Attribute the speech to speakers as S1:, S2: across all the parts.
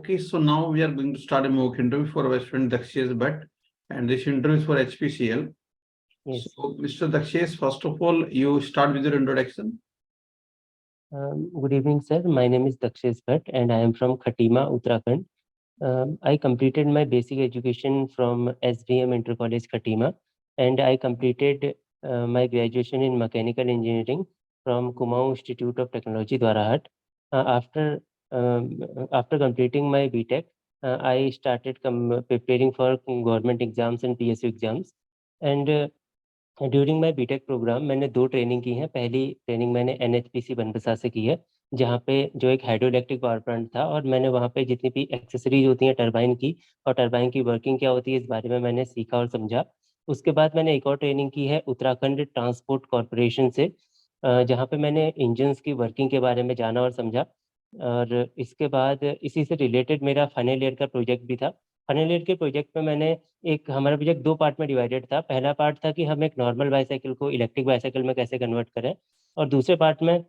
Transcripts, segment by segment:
S1: Okay, so now we are going to start a mock interview for our student Dakshish Bhatt, and this interview is for HPCL.
S2: Yes.
S1: So, Mr. Dakshish, first of all, you start with your introduction.
S2: Good evening, sir. My name is Dakshish Bhatt, and I am from Khatima, Uttarakhand. I completed my basic education from SVM Inter College Khatima, and I completed my graduation in mechanical engineering from Kumaon Institute of Technology, Dwarahat. After completing my BTech, I started preparing for government exams and PSU exams. And during my BTech program मैंने 2 training की हैं। पहली training मैंने NHPC Banbasa से की है, जहाँ पे जो एक हाइड्रो इलेक्ट्रिक पावर प्लांट था, और मैंने वहाँ पे जितनी भी एक्सेसरीज होती हैं टरबाइन की और टरबाइन की वर्किंग क्या होती है, इस बारे में मैंने सीखा और समझा। उसके बाद मैंने एक और ट्रेनिंग की है उत्तराखंड ट्रांसपोर्ट कॉरपोरेशन से, जहाँ पे मैंने इंजन्स की वर्किंग के बारे में जाना और समझा। और इसके बाद इसी से रिलेटेड मेरा फाइनल ईयर का प्रोजेक्ट भी था। फाइनल ईयर के प्रोजेक्ट में मैंने हमारा प्रोजेक्ट 2 पार्ट में डिवाइडेड था। पहला पार्ट था कि हम एक नॉर्मल बाईसाइकिल को इलेक्ट्रिक बाईसाइकिल में कैसे कन्वर्ट करें, और दूसरे पार्ट में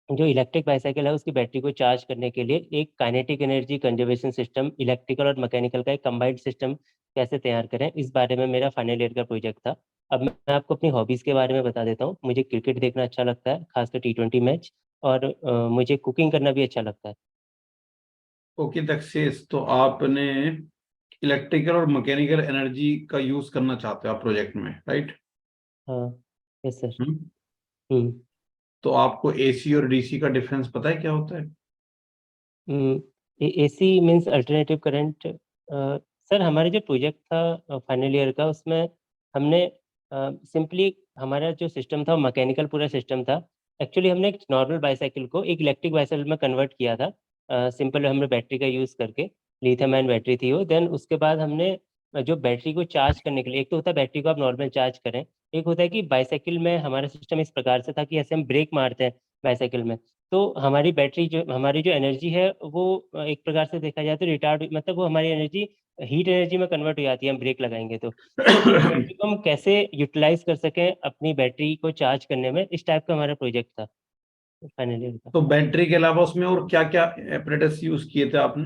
S2: जो इलेक्ट्रिक बाईसाइकिल है उसकी बैटरी को चार्ज करने के लिए एक kinetic energy conservation system, electrical और मैकेनिकल का एक कंबाइंड सिस्टम कैसे तैयार करें, इस बारे में मेरा फाइनल ईयर का प्रोजेक्ट था। अब मैं आपको अपनी हॉबीज़ के बारे में बता देता हूँ। मुझे क्रिकेट देखना अच्छा लगता है, खासकर T20 मैच, और मुझे कुकिंग करना भी अच्छा लगता है।
S1: ओके दक्षेश, तो आपने इलेक्ट्रिकल और मैकेनिकल एनर्जी का यूज करना चाहते हो आप प्रोजेक्ट में, राइट?
S2: हाँ, यस सर।
S1: तो आपको AC और DC का डिफरेंस पता है क्या होता है?
S2: AC means alternative current. Sir, हमारे जो प्रोजेक्ट था फाइनल ईयर का, उसमें हमने सिंपली हमारा जो सिस्टम था मैकेनिकल पूरा सिस्टम था। एक्चुअली हमने एक नॉर्मल बाईसाइकिल को एक इलेक्ट्रिक बाईसाइकिल में कन्वर्ट किया था, सिंपल हमने बैटरी का यूज़ करके। लिथियम आयन बैटरी थी वो। देन उसके बाद हमने जो बैटरी को चार्ज करने के लिए, एक तो होता है बैटरी को आप नॉर्मल चार्ज करें, एक होता है कि बाईसाइकिल में हमारा सिस्टम इस प्रकार से था कि ऐसे हम ब्रेक मारते हैं बाईसाइकिल में, तो हमारी जो एनर्जी है वो एक प्रकार से देखा जाए तो रिटार्ड, मतलब वो हमारी एनर्जी हीट एनर्जी में कन्वर्ट हो जाती है हम ब्रेक लगाएंगे तो उस एनर्जी को हम कैसे यूटिलाइज कर सकें अपनी बैटरी को चार्ज करने में, इस टाइप का हमारा प्रोजेक्ट था फाइनली का।
S1: तो बैटरी के अलावा उसमें और क्या क्या एपरेटस यूज किए थे आपने?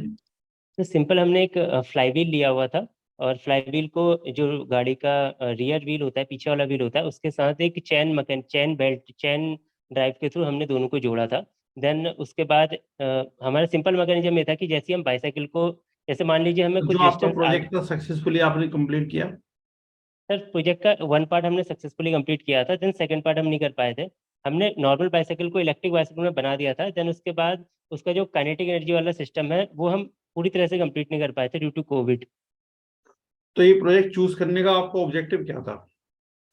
S2: तो सिंपल हमने एक फ्लाई व्हील लिया हुआ था, और फ्लाई व्हील को, जो गाड़ी का रियर व्हील होता है, पीछे वाला व्हील होता है, उसके साथ एक चैन बेल्ट, चैन ड्राइव के थ्रू हमने दोनों को जोड़ा था। देन उसके बाद हमारा सिंपल मैकेनिज्म ये था कि जैसे हम बाईसाइकिल को, जैसे मान लीजिए हमें
S1: तो
S2: कुछ
S1: जो आपका
S2: डिस्टेंस
S1: प्रोजेक्ट था सक्सेसफुली आपने कंप्लीट किया?
S2: सर, प्रोजेक्ट का 1 पार्ट हमने सक्सेसफुली कंप्लीट किया था, देन सेकंड पार्ट हम नहीं कर पाए थे। हमने नॉर्मल बाईसाइकिल को इलेक्ट्रिक बाईसाइकिल में बना दिया था, देन उसके बाद उसका जो काइनेटिक एनर्जी वाला सिस्टम है वो हम पूरी तरह से कंप्लीट नहीं कर पाए थे ड्यू टू कोविड।
S1: तो ये प्रोजेक्ट चूज करने का आपका ऑब्जेक्टिव क्या था?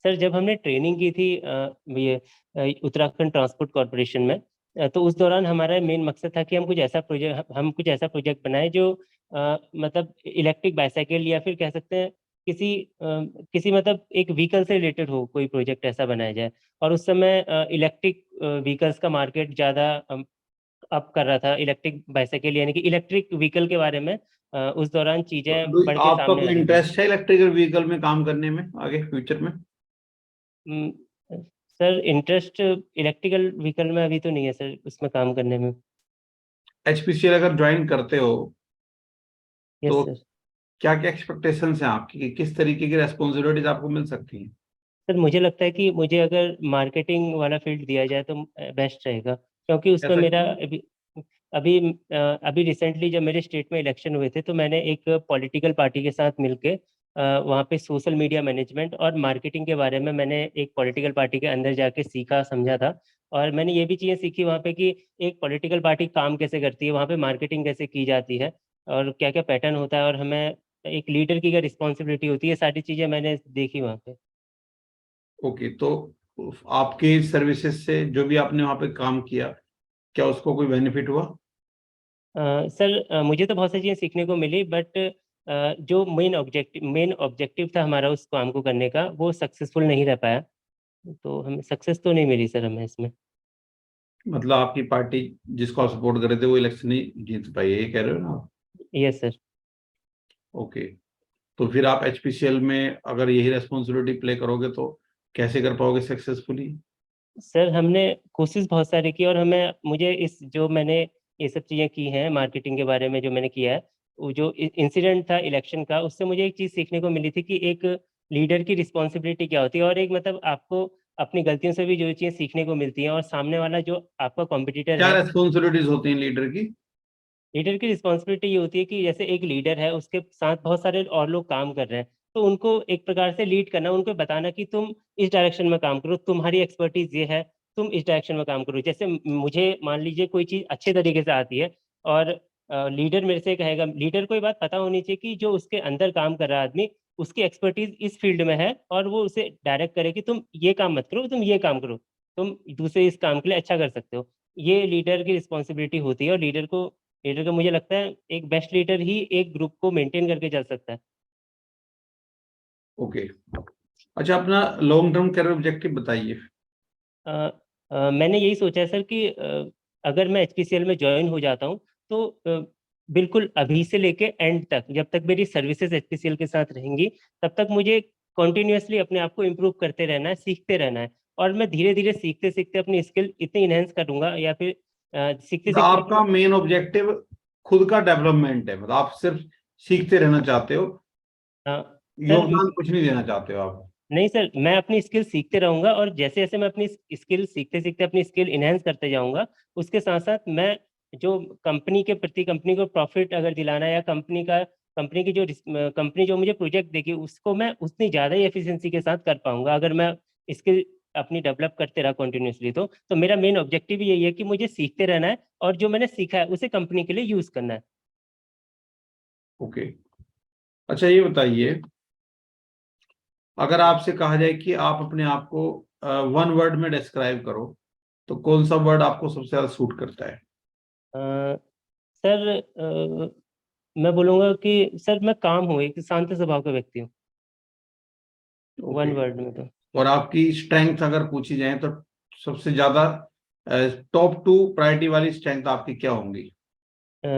S2: सर, जब हमने ट्रेनिंग की थी उत्तराखंड ट्रांसपोर्ट कॉरपोरेशन में, तो उस दौरान हमारा मेन मकसद था कि हम कुछ ऐसा प्रोजेक्ट बनाए जो मतलब इलेक्ट्रिक बाईसाइकिल, या फिर कह सकते हैं किसी मतलब एक व्हीकल से रिलेटेड हो, कोई प्रोजेक्ट ऐसा बनाया जाए। और उस समय इलेक्ट्रिक व्हीकल्स का मार्केट ज़्यादा अप कर रहा था, इलेक्ट्रिक बाईसाइकिल यानी कि इलेक्ट्रिक व्हीकल के बारे में उस दौरान चीज़ें
S1: तो
S2: बढ़ के
S1: आपका
S2: सामने आ
S1: कोई
S2: रही थी।
S1: इंटरेस्ट है इलेक्ट्रिकल व्हीकल में काम करने में आगे फ्यूचर में?
S2: सर, इंटरेस्ट इलेक्ट्रिकल व्हीकल में अभी तो नहीं है सर, उसमें काम करने में।
S1: HPCL अगर ज्वाइन करते हो
S2: यस
S1: तो
S2: सर।
S1: क्या क्या एक्सपेक्टेशंस हैं आपकी कि किस तरीके की रेस्पॉन्सिबिलिटीज आपको मिल सकती हैं?
S2: सर, मुझे लगता है कि मुझे अगर मार्केटिंग वाला फील्ड दिया जाए तो बेस्ट रहेगा, क्योंकि उसमें
S1: ऐसा
S2: मेरा
S1: क्यों?
S2: अभी अभी रिसेंटली जब मेरे स्टेट में इलेक्शन हुए थे, तो मैंने एक पॉलिटिकल पार्टी के साथ मिलके वहाँ पे सोशल मीडिया मैनेजमेंट और मार्केटिंग के बारे में मैंने एक पॉलिटिकल पार्टी के अंदर जाके सीखा समझा था। और मैंने ये भी चीज़ें सीखी वहाँ पे कि एक पॉलिटिकल पार्टी काम कैसे करती है, वहाँ पे मार्केटिंग कैसे की जाती है, और क्या क्या पैटर्न होता है, और हमें एक लीडर की क्या रिस्पॉन्सिबिलिटी होती है, सारी चीज़ें मैंने देखी वहाँ पे।
S1: ओके, तो आपकी सर्विसेज से जो भी आपने वहां पे काम किया, क्या उसको कोई बेनिफिट हुआ?
S2: सर, मुझे तो बहुत सारी चीज़ें सीखने को मिली, बट जो मेन ऑब्जेक्टिव था हमारा उस काम को करने का, वो सक्सेसफुल नहीं रह पाया। तो हमें सक्सेस तो नहीं मिली सर हमें इसमें।
S1: मतलब आपकी पार्टी जिसको आप सपोर्ट कर रहे थे वो इलेक्शन नहीं जीत पाई, ये कह रहे हो ना आप?
S2: Yes sir.
S1: ओके, तो फिर आप HPCL में अगर यही रेस्पॉन्सिबिलिटी प्ले करोगे तो कैसे कर पाओगे सक्सेसफुली?
S2: सर, हमने कोशिश बहुत सारी की, और मुझे इस जो मैंने ये सब चीज़ें की हैं मार्केटिंग के बारे में जो मैंने किया है। वो जो इंसिडेंट था इलेक्शन का, उससे मुझे एक चीज़ सीखने को मिली थी कि एक लीडर की रिस्पॉन्सिबिलिटी क्या होती है, और एक मतलब आपको अपनी गलतियों से भी जो चीज़ें सीखने को मिलती हैं, और सामने वाला जो आपका कॉम्पिटिटर
S1: क्या
S2: है,
S1: रेस्पॉन्सिबिलिटीज होती हैं लीडर की?
S2: लीडर की रिस्पॉन्सिबिलिटी ये होती है कि जैसे एक लीडर है, उसके साथ बहुत सारे और लोग काम कर रहे हैं, तो उनको एक प्रकार से लीड करना, उनको बताना कि तुम इस डायरेक्शन में काम करो, तुम्हारी एक्सपर्टीज ये है, तुम इस डायरेक्शन में काम करो। जैसे मुझे मान लीजिए कोई चीज़ अच्छे तरीके से आती है, और लीडर मेरे से कहेगा, लीडर को ये बात पता होनी चाहिए कि जो उसके अंदर काम कर रहा आदमी, उसकी एक्सपर्टीज इस फील्ड में है, और वो उसे डायरेक्ट करे कि तुम ये काम मत करो, तुम ये काम करो, तुम दूसरे इस काम के लिए अच्छा कर सकते हो। ये लीडर की रिस्पॉन्सिबिलिटी होती है, और लीडर का मुझे लगता है एक बेस्ट लीडर ही एक ग्रुप को मेंटेन करके चल सकता है।
S1: ओके। अच्छा, अपना लॉन्ग टर्म करियर ऑब्जेक्टिव बताइए।
S2: अ, मैंने यही सोचा है सर कि अगर मैं एचपीसीएल में ज्वाइन हो जाता हूँ, तो बिल्कुल अभी से लेके एंड तक, जब तक मेरी सर्विसेज एचपीसीएल के साथ रहेंगी, तब तक मुझे कॉन्टिन्यूअसली अपने आप को इम्प्रूव करते रहना है, सीखते रहना है। और मैं धीरे धीरे सीखते सीखते अपनी स्किल इतनी इनहेंस करूंगा, या फिर सीखते
S1: मतलब
S2: सीखते
S1: आपका मेन ऑब्जेक्टिव खुद का डेवलपमेंट है, मतलब आप सिर्फ सीखते रहना चाहते हो,
S2: सर
S1: योगदान कुछ नहीं देना चाहते हो आप?
S2: नहीं सर, मैं अपनी स्किल सीखते रहूंगा, और जैसे जैसे मैं अपनी स्किल सीखते सीखते अपनी स्किल इनहेंस करते जाऊंगा, उसके साथ साथ मैं जो कंपनी के प्रति, कंपनी को प्रॉफिट अगर दिलाना है, या कंपनी की जो कंपनी जो मुझे प्रोजेक्ट देगी, उसको मैं उतनी ज़्यादा ही एफिशिएंसी के साथ कर पाऊंगा, अगर मैं स्किल अपनी डेवलप करते रहा कंटिन्यूसली। तो मेरा मेन ऑब्जेक्टिव यही है कि मुझे सीखते रहना है, और जो मैंने सीखा है उसे कंपनी के लिए यूज़ करना है।
S1: ओके। अच्छा, ये बताइए, अगर आपसे कहा जाए कि आप अपने आप को वन वर्ड में डिस्क्राइब करो, तो कौन सा वर्ड आपको सबसे ज्यादा सूट करता है?
S2: अ, सर मैं बोलूँगा कि सर मैं काम हूँ, एक शांत स्वभाव का व्यक्ति हूँ, वन
S1: ओके।
S2: वर्ड में तो।
S1: और आपकी स्ट्रेंथ अगर पूछी जाए, तो सबसे ज्यादा टॉप टू प्रायोरिटी वाली स्ट्रेंथ आपकी क्या होंगी?
S2: अ,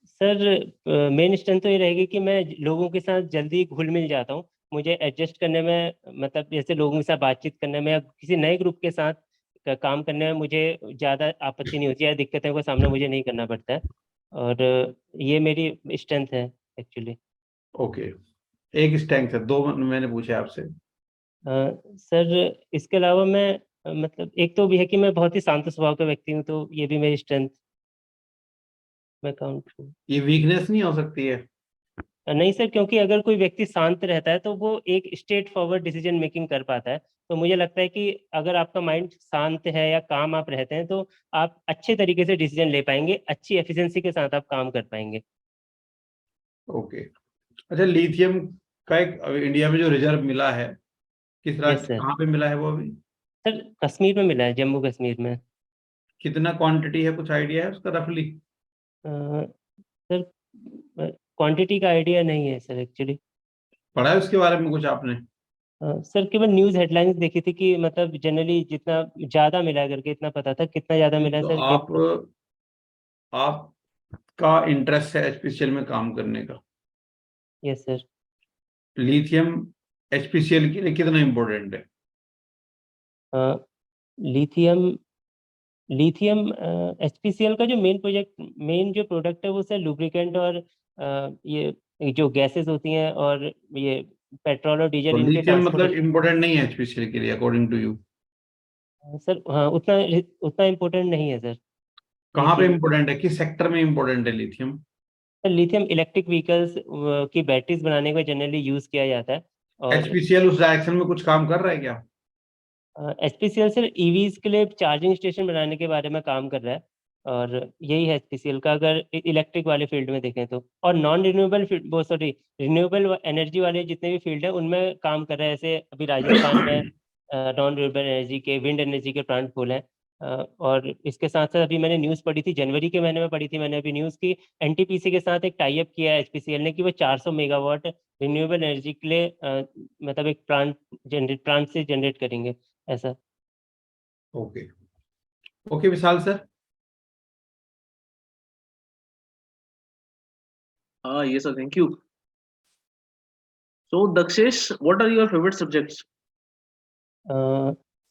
S2: सर मेन स्ट्रेंथ तो ये रहेगी कि मैं लोगों के साथ जल्दी घुल मिल जाता हूँ। मुझे एडजस्ट करने में, मतलब जैसे लोगों के साथ बातचीत करने में, या किसी नए ग्रुप के साथ काम करने में मुझे ज़्यादा आपत्ति नहीं होती है, या दिक्कतों का सामना मुझे नहीं करना पड़ता है। और ये मेरी स्ट्रेंथ है एक्चुअली।
S1: ओके। एक स्ट्रेंथ है, दो मैंने पूछे आपसे।
S2: सर इसके अलावा मैं मतलब एक तो भी है कि मैं बहुत ही शांत स्वभाव का व्यक्ति हूँ, तो ये भी मेरी स्ट्रेंथ में काउंट हूँ।
S1: ये वीकनेस नहीं हो सकती है?
S2: नहीं सर, क्योंकि अगर कोई व्यक्ति शांत रहता है, तो वो एक स्ट्रेट फॉरवर्ड डिसीजन मेकिंग कर पाता है। तो मुझे लगता है कि अगर आपका माइंड शांत है, या काम आप रहते हैं, तो आप अच्छे तरीके से डिसीजन ले पाएंगे, अच्छी एफिशिएंसी के साथ आप काम कर पाएंगे।
S1: ओके। अच्छा, लिथियम का एक इंडिया में जो रिजर्व मिला है, किस
S2: यस
S1: राज्य,
S2: सर।
S1: कहाँ पे मिला है वो अभी?
S2: सर कश्मीर में मिला है, जम्मू कश्मीर में।
S1: कितना क्वांटिटी है, कुछ आइडिया है उसका रफली?
S2: अ, सर क्वांटिटी का आइडिया नहीं है सर एक्चुअली।
S1: पढ़ा है उसके बारे में कुछ आपने?
S2: सर केवल न्यूज़ हेडलाइंस देखी थी कि मतलब जनरली जितना ज़्यादा मिला है करके, इतना पता था, कितना ज़्यादा मिला है
S1: तो
S2: सर
S1: आपका इंटरेस्ट है एचपीसीएल में काम करने का?
S2: Yes sir.
S1: लिथियम एचपीसीएल के लिए कितना इम्पोर्टेंट है?
S2: लिथियम लिथियम एचपीसीएल का जो मेन जो प्रोडक्ट है, वो सर लुब्रिकेंट, और ये जो गैसेस होती हैं, और ये पेट्रोल और
S1: तो
S2: डीजल, इनके
S1: लिथियम मतलब
S2: ट्रांसपोर्टेशन।
S1: इम्पोर्टेंट नहीं है एचपीसीएल के लिए, अकॉर्डिंग टू यू?
S2: सर हाँ, उतना उतना इम्पोर्टेंट नहीं है सर
S1: कहाँ पे
S2: लिथियम।
S1: इम्पोर्टेंट है, किस सेक्टर में इम्पोर्टेंट है lithium?
S2: Sir lithium electric vehicles की बैटरीज बनाने में जनरली यूज़ किया जाता है। और
S1: एचपीसीएल उस डायरेक्शन में कुछ काम कर रहा है क्या?
S2: एचपीसीएल सर ईवीज के लिए चार्जिंग स्टेशन बनाने के बारे में काम कर रहा है, और यही है एचपीसीएल का, अगर इलेक्ट्रिक वाले फील्ड में देखें तो। और नॉन रिन्यूएबल फील्ड, वो सॉरी, रिन्यूएबल एनर्जी वाले जितने भी फील्ड है, उनमें काम कर रहा है। ऐसे अभी राजस्थान में नॉन रिन्यूएबल एनर्जी के, विंड एनर्जी के प्लांट खोले हैं। और इसके साथ साथ अभी मैंने न्यूज़ पढ़ी थी, जनवरी के महीने में पढ़ी थी मैंने अभी न्यूज़ की, एनटीपीसी के साथ एक टाई अप किया है एचपीसीएल ने, कि वो 400 मेगावाट रिन्यूएबल एनर्जी के लिए मतलब एक प्लांट से जनरेट करेंगे, ऐसा।
S1: Okay. Okay Vishal sir.
S3: Yes, sir. Thank you. So, Dakshesh, what are your favorite subjects?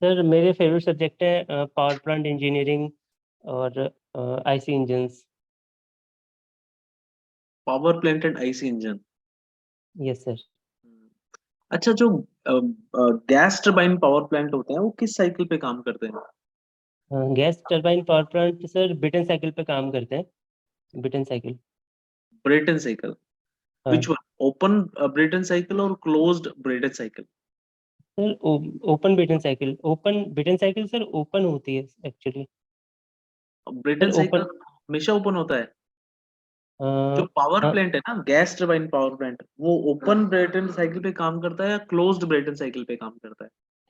S2: Sir मेरे फेवरेट सब्जेक्ट है पावर प्लांट इंजीनियरिंग, और IC engines.
S3: Power plant and IC engine.
S2: Yes sir.
S3: अच्छा, जो gas turbine power plant होते हैं वो किस cycle पे काम करते हैं?
S2: Gas turbine power plant sir Brayton cycle पे काम करते हैं, ब्रिटन साइकिल।
S3: Brayton cycle?
S2: हाँ
S3: which one, open Brayton cycle और closed Brayton cycle?
S2: Sir, open Brayton cycle, open Brayton cycle sir open होती है actually.
S3: Brayton
S2: sir
S3: cycle
S2: open,
S3: हमेशा open होता है। जो
S2: हाँ
S3: पावर प्लांट है ना, गैस टरबाइन पावर प्लांट, वो ओपन ब्रेटन साइकिल पे काम करता है या क्लोज्ड ब्रेटन साइकिल पे काम करता है?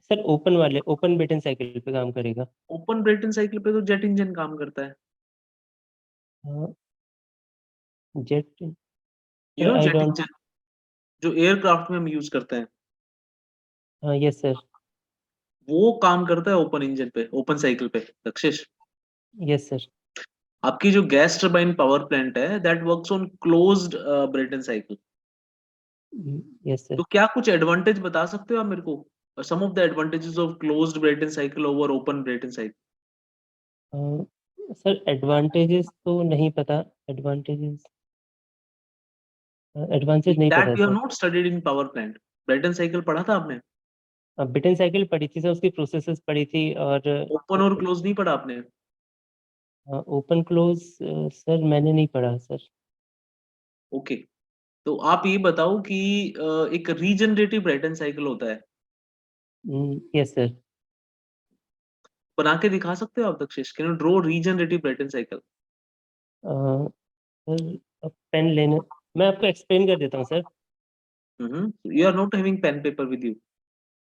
S2: सर ओपन वाले, ओपन ब्रिटन साइकिल पे काम करेगा।
S3: ओपन ब्रेटन साइकिल पे तो जेट इंजन काम करता है।
S2: हाँ, jet,
S3: you
S2: sir
S3: know
S2: I
S3: jet
S2: don't.
S3: Engine, जो एयरक्राफ्ट में हम यूज करते हैं,
S2: हाँ यस सर।
S3: वो काम करता है ओपन इंजन पे, ओपन साइकिल पे। Dakshish,
S2: yes sir.
S3: आपकी जो गैस टरबाइन पावर प्लांट है that works on closed Brayton cycle.
S2: Yes sir.
S3: तो क्या कुछ एडवांटेज बता सकते हो आप मेरे को, some of the advantages of closed Brayton cycle over open Brayton cycle?
S2: Sir advantages तो नहीं पता, एडवांटेजेस, एडवांटेज नहीं
S3: दैट
S2: पता
S3: you have
S2: sir.
S3: Not studied in power plant. Brayton cycle पढ़ा था आपने?
S2: ब्रिटन साइकिल पढ़ी थी सर, उसकी प्रोसेसेस पढ़ी थी, और
S3: ओपन और क्लोज नहीं पढ़ा आपने?
S2: ओपन क्लोज सर मैंने नहीं पढ़ा सर।
S3: ओके, तो आप ये बताओ कि एक रीजनरेटिव ब्रेटन साइकिल होता है,
S2: यस सर।
S3: बना के दिखा सकते हो आप Dakshish? Can you draw regenerative Brayton cycle?
S2: Sir pen लेने, मैं आपको एक्सप्लेन कर देता हूँ sir.
S3: You are not having pen paper with you?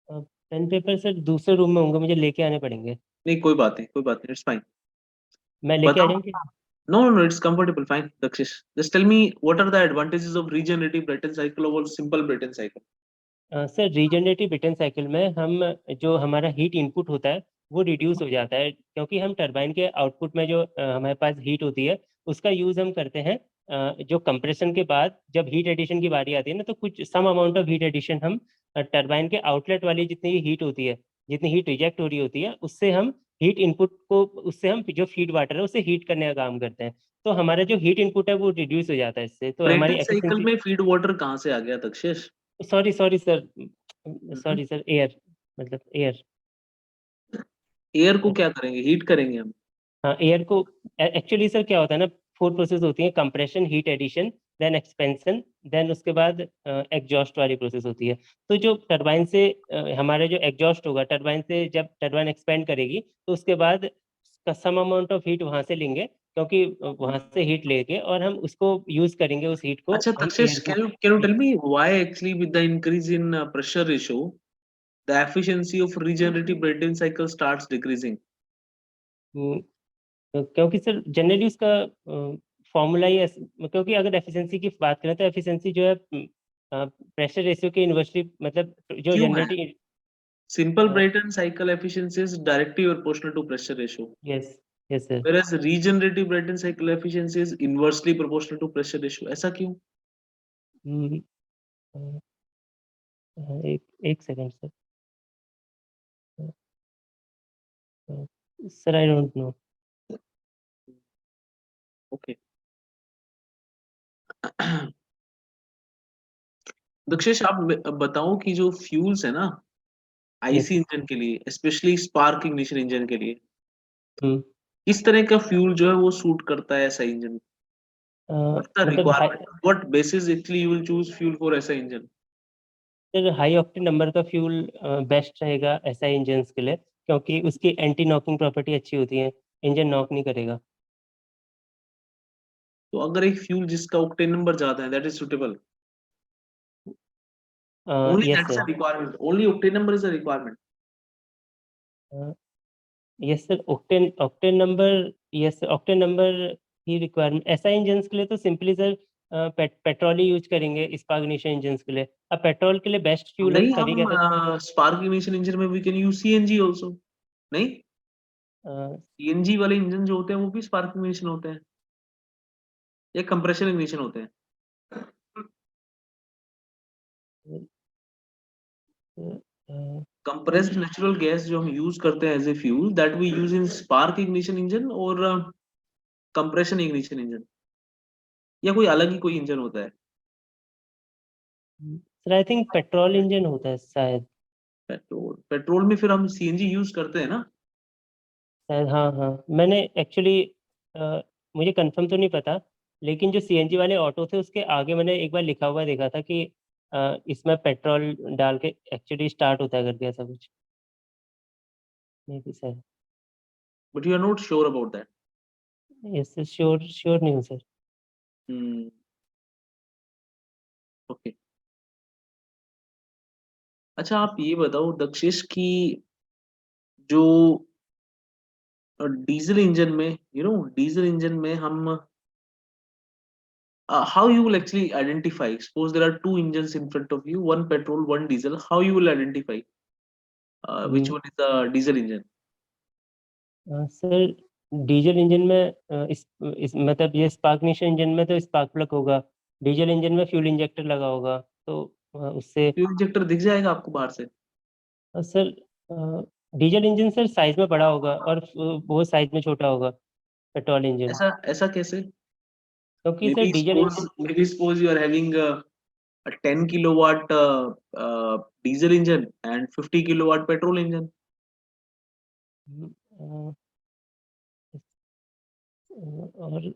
S2: Pen paper sir दूसरे रूम में होंगे, मुझे लेके आने पड़ेंगे।
S3: नहीं, कोई बात नहीं, कोई बात नहीं, इट्स फाइन।
S2: मैं लेके आ
S3: बताओ।
S2: जाऊँ क्या?
S3: No, no, no, it's comfortable, fine. Dakshish, just tell me what are the advantages of regenerative Brayton cycle over simple Brayton cycle?
S2: Sir regenerative Britain cycle में हम, जो हमारा हीट इनपुट होता है वो रिड्यूस हो जाता है, क्योंकि हम टरबाइन के आउटपुट में जो हमारे पास हीट होती है उसका यूज हम करते हैं। जो कंप्रेशन के बाद जब हीट एडिशन की बारी आती है ना, तो कुछ some amount of heat addition हम टरबाइन के आउटलेट वाली जितनी हीट होती है, जितनी हीट रिजेक्ट हो रही होती है, उससे हम हीट इनपुट को, उससे हम जो फीड वाटर है उसे हीट करने का काम करते हैं। तो हमारा जो हीट इनपुट है वो रिड्यूस हो जाता है इससे, तो हमारी
S3: ब्रेटन साइकिल
S2: एफिशिएंसी।
S3: में फीड वाटर कहाँ से आ गया दक्षिश?
S2: सॉरी सॉरी सर,
S3: हम्म।
S2: सॉरी सर, एयर, मतलब एयर।
S3: एयर को क्या करेंगे, हीट करेंगे हम?
S2: हाँ एयर को, एक्चुअली सर क्या होता है ना, 4 प्रोसेस होती है, compression, heat addition, then expansion, then उसके बाद एग्जॉस्ट वाली प्रोसेस होती है। तो जो टरबाइन से हमारे जो एग्जॉस्ट होगा, टरबाइन से जब टरबाइन एक्सपेंड करेगी तो उसके बाद सम अमाउंट ऑफ हीट वहां से लेंगे, क्योंकि वहां से हीट लेके और हम उसको यूज करेंगे, उस हीट को
S3: अच्छा
S2: हम
S3: दक्षिश,
S2: एयर को।
S3: can you tell me why actually with the increase in pressure ratio the efficiency of regenerative Brayton cycle starts decreasing?
S2: क्योंकि सर जनरली उसका फॉर्मूला ही क्योंकि अगर एफिशिएंसी की बात करें तो एफिशिएंसी जो है प्रेशर रेशियो के इन्वर्सली, मतलब जो
S3: क्यों है?
S2: Generating.
S3: Simple Brayton cycle efficiency is directly proportional to pressure ratio,
S2: yes, yes sir.
S3: whereas regenerative Brayton cycle efficiency is inversely proportional to pressure ratio. ऐसा क्यों?
S2: एक एक second sir, sir I don't no.
S3: Okay. Dakshesh, आप बताओ कि जो fuels है ना
S2: यस।
S3: आईसी इंजन के लिए, स्पेशली स्पार्क इग्निशन इंजन के लिए, किस तरह का फ्यूल जो है वो सूट करता है ऐसा इंजन? व्हाट्स द
S2: मतलब high,
S3: requirement, what basis actually you will choose fuel for ऐसा इंजन?
S2: सर हाई ऑक्टेन नंबर का फ्यूल बेस्ट रहेगा एसआई इंजन्स के लिए, क्योंकि उसकी एंटी नॉकिंग प्रॉपर्टी अच्छी होती है, इंजन नॉक नहीं करेगा।
S3: तो अगर एक फ्यूल जिसका ऑक्टेन नंबर ज्यादा है that is suitable, only
S2: yes
S3: that's a
S2: sir.
S3: Requirement, only octane number is a requirement?
S2: Yes sir, octane octane number, yes octane number he requirement SI engines के लिए। तो सिंपली सर पेट्रोल ही use करेंगे spark ignition engines के लिए। अब petrol के लिए best fuel हम
S3: नहीं,
S2: सभी
S3: हम
S2: कहते
S3: स्पार्क इग्निशन इंजन में we can use CNG also. नहीं,
S2: हैं।
S3: सीएनजी वाले इंजन जो होते हैं वो भी स्पार्क इग्निशन होते हैं या कंप्रेशन इग्निशन होते हैं? कंप्रेस्ड नेचुरल गैस जो हम यूज करते हैं as a fuel, that we use in spark ignition engine और कंप्रेशन इग्निशन इंजन। या कोई अलग ही कोई इंजन होता है?
S2: Sir I think petrol engine होता है शायद।
S3: पेट्रोल में फिर हम सीएनजी यूज करते हैं ना?
S2: शायद हाँ। मैंने एक्चुअली मुझे कंफर्म तो नहीं पता, लेकिन जो सीएनजी वाले ऑटो थे उसके आगे मैंने एक बार लिखा हुआ देखा था कि इसमें पेट्रोल डाल के एक्चुअली स्टार्ट होता है करके, ऐसा कुछ maybe sir.
S3: But you are not sure about that?
S2: Yes sir, sure नहीं हूँ सर।
S3: ओके। अच्छा, आप ये बताओ दक्षेश की जो डीजल इंजन में, डीजल इंजन में हम how you will actually identify, suppose there are two engines in front of you, one petrol, one diesel, how you will identify which one is the diesel engine?
S2: Sir diesel engine में इस मतलब ये स्पार्कनिशन engine में तो spark plug होगा, diesel engine में fuel injector लगा होगा, तो उससे
S3: फ्यूल इंजेक्टर दिख जाएगा आपको बाहर से?
S2: Sir diesel engine sir size में बड़ा होगा और वो साइज में छोटा होगा पेट्रोल इंजन,
S3: ऐसा ऐसा कैसे?
S2: क्योंकि sir diesel engine
S3: maybe suppose you are having a 10 kilowatt diesel engine and 50 kilowatt petrol engine.
S2: और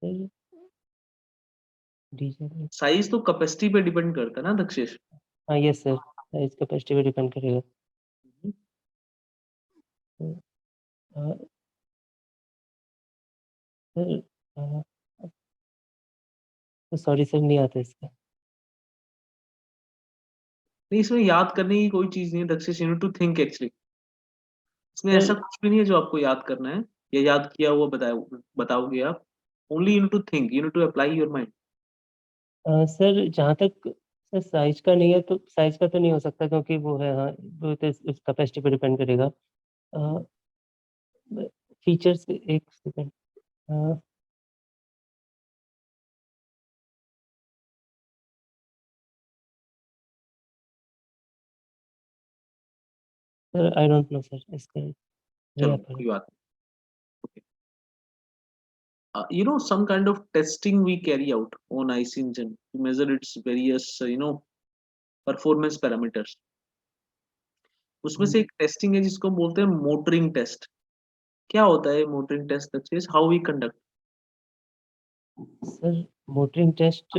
S2: सर डीजल,
S3: साइज तो कैपेसिटी पे डिपेंड करता है ना दक्षेश?
S2: हाँ यस सर, साइज कैपेसिटी पे डिपेंड करेगा। सर सॉरी सर, नहीं आता इसका।
S3: नहीं, इसमें याद करने की कोई चीज नहीं है Dakshesh, you need to think actually. इसमें
S2: सर
S3: ऐसा कुछ भी नहीं है जो आपको याद करना है या याद किया हुआ बताओगे आप। Only you need to think, you need to apply your mind.
S2: Sir जहाँ तक सर साइज का नहीं है तो साइज का तो नहीं हो सकता, क्योंकि वो है, हाँ वो तो इस कैपेसिटी पे डिपेंड करेगा। फीचर्स एक second, sir I don't know sir, इसका नहीं
S3: चलो
S2: आ पा रहा।
S3: कोई बात नहीं। Some kind of testing we carry out on IC engine to measure its various performance parameters. उसमें से एक टेस्टिंग है जिसको हम बोलते हैं मोटरिंग टेस्ट। क्या होता है motoring test Dakshesh? How we conduct?
S2: Sir motoring test,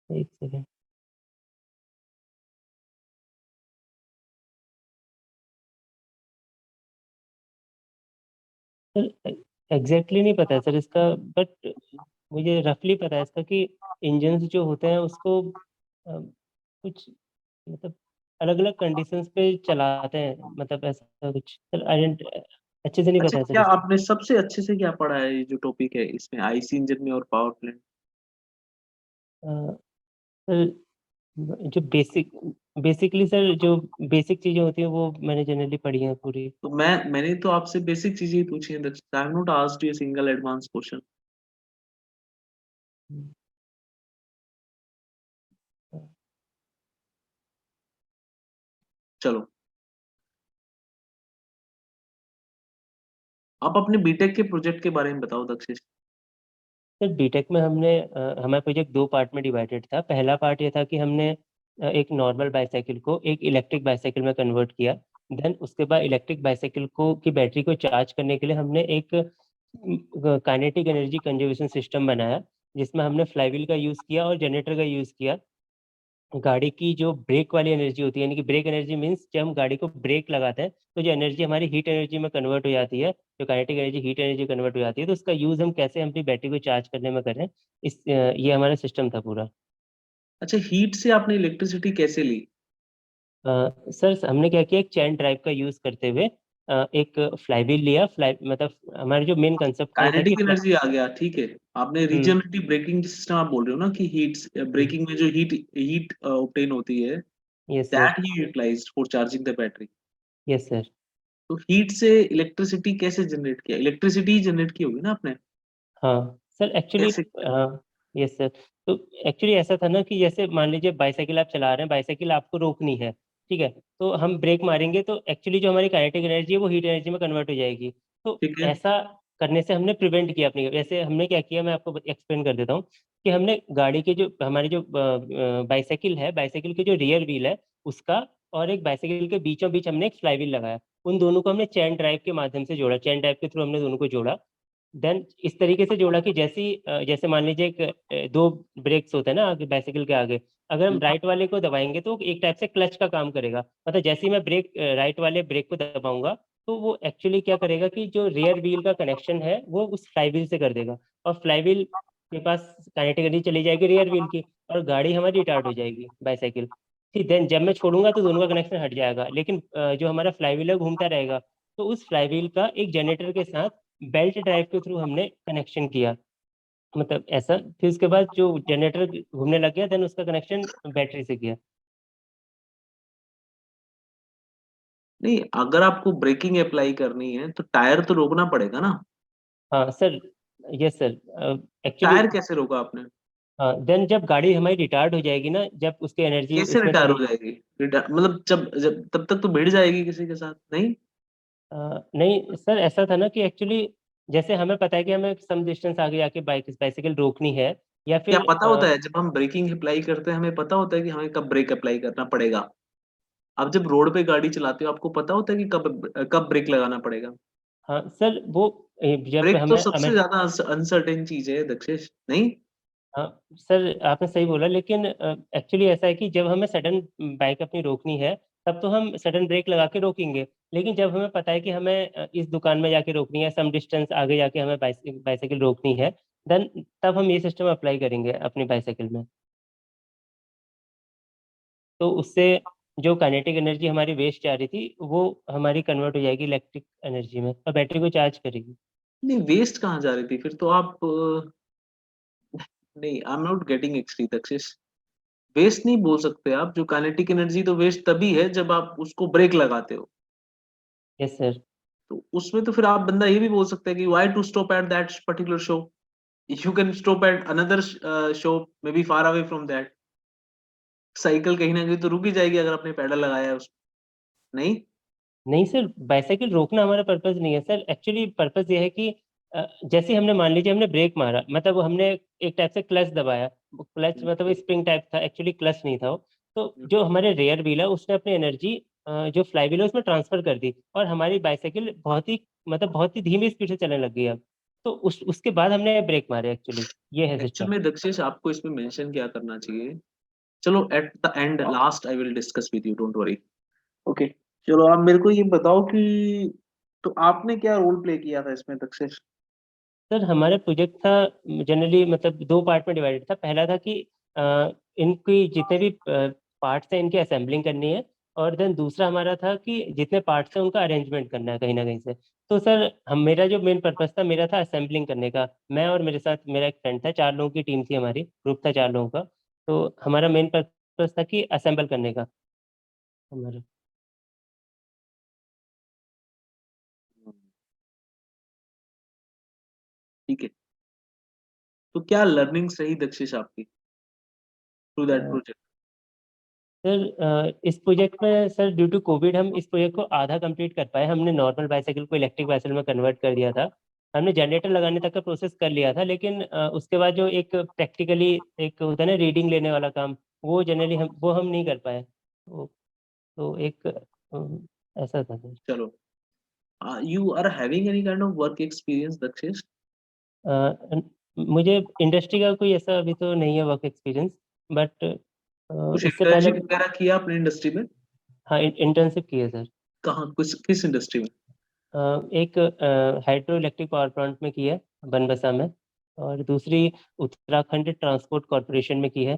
S2: एक सेकंड सर, एग्जैक्टली नहीं पता है सर इसका, बट मुझे रफली पता है इसका कि इंजन्स जो होते हैं उसको कुछ मतलब अलग अलग कंडीशंस पे चलाते हैं, मतलब ऐसा कुछ सर, आई डेंट अच्छे से नहीं
S3: अच्छा,
S2: पता है सर
S3: क्या
S2: इसका।
S3: आपने सबसे अच्छे से क्या पढ़ा है ये जो टॉपिक है इसमें आईसी इंजन में और पावर प्लांट?
S2: सर जो बेसिकली सर जो बेसिक चीजें होती हैं वो मैंने जनरली पढ़ी हैं पूरी।
S3: तो मैंने तो आपसे बेसिक चीजें ही पूछी हैं दक्षिण। I have not asked U a single advance question. चलो, आप अपने बीटेक के प्रोजेक्ट के बारे में बताओ दक्षिश।
S2: सर बीटेक में हमने हमारा प्रोजेक्ट दो पार्ट में डिवाइडेड था। पहला पार्ट ये था कि हमने एक नॉर्मल बाईसाइकिल को एक इलेक्ट्रिक बाईसाइकिल में कन्वर्ट किया। देन उसके बाद इलेक्ट्रिक बाईसाइकिल को की बैटरी को चार्ज करने के लिए हमने एक काइनेटिक एनर्जी कंजर्वेशन सिस्टम बनाया, जिसमें हमने फ्लाईव्हील का यूज़ किया और जनरेटर का यूज़ किया। गाड़ी की जो ब्रेक वाली एनर्जी होती है, यानी कि ब्रेक एनर्जी मीन्स जब हम गाड़ी को ब्रेक लगाते हैं तो जो एनर्जी हमारी हीट एनर्जी में कन्वर्ट हो जाती है, जो kinetic energy heat energy convert हो जाती है, तो उसका यूज़ हम कैसे अपनी बैटरी को चार्ज करने में करें, ये हमारा सिस्टम था पूरा।
S3: अच्छा, हीट से आपने इलेक्ट्रिसिटी कैसे ली?
S2: सर हमने क्या किया, एक चैन ड्राइव का यूज़ करते हुए एक फ्लाईव्हील लिया। फ्लाई मतलब हमारा जो मेन कंसेप्ट था ये था कि
S3: काइनेटिक एनर्जी आ गया, ठीक है। आपने रीजनरेटिव ब्रेकिंग सिस्टम आप बोल रहे हो ना कि हीट ब्रेकिंग में जो हीट हीट ऑब्टेन होती है,
S2: yes sir,
S3: that he utilized for charging the battery.
S2: Yes sir.
S3: तो हीट से इलेक्ट्रिसिटी कैसे जनरेट किया? इलेक्ट्रिसिटी जनरेट की होगी ना आपने?
S2: हाँ सर, एक्चुअली
S3: कैसे किया?
S2: Yes sir. तो एक्चुअली ऐसा था ना कि जैसे मान लीजिए बाईसाइकिल आप चला रहे हैं, बाईसाइकिल आपको रोकनी है, ठीक है? तो हम ब्रेक मारेंगे तो एक्चुअली जो हमारी काइनेटिक एनर्जी है वो हीट एनर्जी में कन्वर्ट हो जाएगी। तो
S3: ठीक है।
S2: ऐसा करने से हमने प्रिवेंट किया अपनी। वैसे हमने क्या किया, मैं आपको एक्सप्लेन कर देता हूँ कि हमने गाड़ी के जो हमारी जो बाइसाइकिल है, बाइसाइकिल के जो रियर व्हील है उसका और एक बाइसाइकिल के बीचों बीच हमने एक फ्लाई व्हील लगाया। उन दोनों को हमने चेन ड्राइव के माध्यम से जोड़ा, चेन ड्राइव के थ्रू हमने दोनों को जोड़ा। देन इस तरीके से जोड़ा कि जैसे मान लीजिए एक 2 ब्रेक्स होते हैं ना आगे बाइसाइकिल के आगे, अगर हम राइट वाले को दबाएँगे तो एक टाइप से क्लच का काम करेगा। मतलब जैसे ही मैं राइट वाले ब्रेक को दबाऊँगा, तो वो एक्चुअली क्या करेगा कि जो रियर व्हील का कनेक्शन है, वो उस फ्लाई व्हील से कर देगा और फ्लाई व्हील के पास काइनेटिक एनर्जी चली जाएगी रियर व्हील की और गाड़ी हमारी रिटार्ड हो जाएगी, बाइसाइकिल। फिर देन जब मैं छोड़ूँगा तो दोनों का कनेक्शन हट जाएगा, लेकिन जो हमारा फ्लाई व्हील है घूमता रहेगा। तो उस फ्लाई व्हील का एक जनरेटर के साथ बेल्ट ड्राइव के थ्रू हमने कनेक्शन किया। मतलब ऐसा, फिर उसके बाद जो जनरेटर घूमने लग गया, देन उसका कनेक्शन बैटरी से किया।
S3: नहीं, अगर आपको ब्रेकिंग अप्लाई करनी है तो टायर तो रोकना पड़ेगा ना?
S2: हाँ sir, yes sir. Actually
S3: tyre कैसे रोका आपने?
S2: देन जब गाड़ी हमारी रिटार्ड हो जाएगी ना, जब उसकी एनर्जी
S3: कैसे
S2: उसमें
S3: रिटायर
S2: चली।
S3: हो जाएगी? मतलब जब जब तब तक तो भिड़ जाएगी किसी के साथ, नहीं?
S2: नहीं सर, ऐसा था ना कि एक्चुअली जैसे हमें पता है कि हमें सम डिस्टेंस आगे जाके बाइसाइकिल रोकनी है या
S3: क्या
S2: फिर
S3: पता होता है जब हम ब्रेकिंग अप्लाई करते हैं, हमें पता होता है कि हमें कब ब्रेक अप्लाई करना पड़ेगा? आप जब रोड पे गाड़ी चलाते हो, आपको पता होता है कि कब कब ब्रेक लगाना पड़ेगा?
S2: हाँ सर, वो जब
S3: ब्रेक तो
S2: हमें
S3: सबसे
S2: हमें
S3: ज्यादा अनसर्टेन चीज है दक्षेश, नहीं?
S2: हाँ सर, आपने सही बोला, लेकिन एक्चुअली ऐसा है कि जब हमें सडन बाइक अपनी रोकनी है, तब तो हम सडन ब्रेक लगा के रोकेंगे। लेकिन जब हमें पता है कि हमें इस दुकान में जाके रोकनी है, सम डिस्टेंस आगे जाके हमें बाइसाइकिल रोकनी है, देन तब हम ये सिस्टम अप्लाई करेंगे अपनी बाइसाइकिल में। तो उससे जो काइनेटिक एनर्जी हमारी वेस्ट जा रही थी, वो हमारी कन्वर्ट हो जाएगी इलेक्ट्रिक एनर्जी में और बैटरी को चार्ज करेगी।
S3: नहीं, वेस्ट कहाँ जा रही थी? फिर तो आप नहीं, I am not getting actually Dakshesh. Waste नहीं बोल सकते आप, जो काइनेटिक एनर्जी तो वेस्ट तभी है जब आप उसको ब्रेक लगाते हो।
S2: Yes sir.
S3: तो उसमें तो फिर आप बंदा ये भी बोल सकता है कि why to stop at that particular show, you can stop at another show may be far away from that. Cycle कहीं ना कहीं तो रुक ही जाएगी अगर आपने पैडल लगाया है उसमें, नहीं?
S2: नहीं सर, बाइसाइकिल रोकना हमारा पर्पस नहीं है सर। एक्चुअली पर्पस ये है कि जैसे हमने मान लीजिए हमने ब्रेक मारा, मतलब हमने एक टाइप से क्लच दबाया। क्लच मतलब स्प्रिंग टाइप था, एक्चुअली क्लच नहीं था वो। तो जो हमारे रेयर व्हील है उसने अपनी एनर्जी जो फ्लाई व्हील है उसमें ट्रांसफर कर दी और हमारी बाइसाइकिल बहुत ही धीमी स्पीड से चलने लग गई अब। तो उसके बाद हमने ब्रेक मारे, एक्चुअली ये है
S3: एक्चुअल
S2: सिस्टम।
S3: में दक्षेश आपको इसमें मेंशन क्या करना चाहिए? चलो at the end last I will discuss with you, don't worry. Okay, चलो आप मेरे को ये बताओ कि तो आपने क्या रोल प्ले किया था इसमें दक्षेश?
S2: सर हमारा प्रोजेक्ट था जनरली, मतलब 2 पार्ट में डिवाइडेड था। पहला था कि इनकी जितने भी पार्ट्स हैं इनकी असेंबलिंग करनी है और देन दूसरा हमारा था कि जितने पार्ट्स हैं उनका अरेंजमेंट करना है कहीं न कहीं से। तो सर हम मेरा जो मेन पर्पज़ था मेरा था असेंबलिंग करने का। मैं और मेरे साथ मेरा एक फ्रेंड था, 4 लोगों की टीम थी हमारी, ग्रुप था 4 लोगों का। तो हमारा मेन पर्पज़ था कि असेंबल करने का हमारा।
S3: ठीक है, तो क्या लर्निंग्स रही दक्षेश आपकी through
S2: a
S3: that project?
S2: Sir इस प्रोजेक्ट में सर ड्यू टू कोविड हम इस प्रोजेक्ट को आधा कंप्लीट कर पाए। हमने नॉर्मल बाइसाइकिल को इलेक्ट्रिक बाइसाइकिल में कन्वर्ट कर दिया था। हमने जनरेटर लगाने तक का प्रोसेस कर लिया था, लेकिन उसके बाद जो एक प्रैक्टिकली एक होता है ना रीडिंग लेने वाला काम, वो जनरली हम नहीं कर पाए। तो एक ऐसा था सर।
S3: चलो, you are having any kind of work experience Dakshesh?
S2: अ, मुझे इंडस्ट्री का कोई ऐसा अभी तो नहीं है वर्क एक्सपीरियंस, बट
S3: कुछ
S2: इससे पहले
S3: इंटर्नशिप वगैरह किया आपने इंडस्ट्री में?
S2: हाँ इंटर्नशिप की है सर।
S3: कहाँ, किस इंडस्ट्री में?
S2: एक हाइड्रो इलेक्ट्रिक पावर प्लांट में की है, बनबसा में, और दूसरी उत्तराखंड ट्रांसपोर्ट कॉर्पोरेशन में की है।